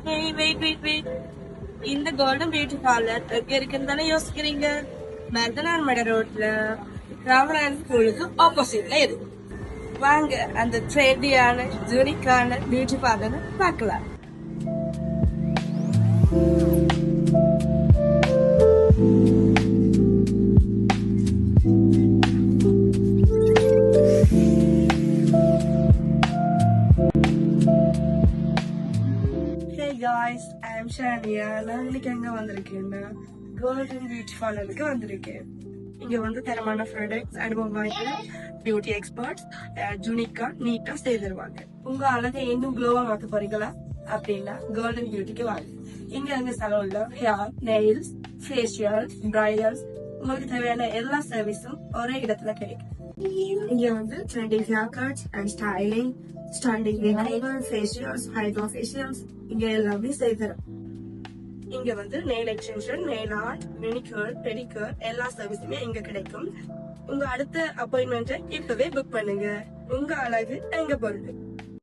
Wait. இந்த golden beauty parlour எங்க இருக்குன்னு தானே யோசிக்கிறீங்க? மெர்தனார் மட ரோட்ல ராமநாதன் ஸ்கூலுக்கு ஆப்போசிட்ல இருக்கு. வாங்க அந்த ட்ரெண்டியான யூனிக்கான பியூட்டி பார்லர் பார்க்கலாம். guys, I am Shania. நான் இன்னைக்கு எங்க வந்திருக்கேன்னா கோல்டன் பியூட்டி பார்லருக்கு வந்திருக்கேன். இங்க வந்து தரமான ப்ராடக்ட்ஸ் அனுபவம் வாய்ந்த பியூட்டி எக்ஸ்பர்ட்ஸ் யூனிக்கா நீட்டா செய்திருவாங்க. உங்க அழகை இன்னும் க்ளோவா மாத்த போறீங்களா அப்படின்னா கோல்டன் பியூட்டிக்கு வாங்க. இங்க எங்க சலூன்ல ஹேர், நெயில்ஸ், ஃபேஷியல், பிரைடல்ஸ் உங்களுக்கு தேவையான எல்லா சர்வீஸும் ஒரே இடத்துல கிடைக்கும். இங்க வந்து trending haircuts and styling, standing removal, facials, hydro facials இங்க எல்லாமே செய்தரும். இங்க வந்து nail extension, nail art, manicure, pedicure எல்லா சர்வீஸுமே இங்க கிடைக்கும். உங்க அடுத்த அப்பாயின்மெண்ட் இப்பவே புக் பண்ணுங்க. உங்க அழகு எங்க பொருள்.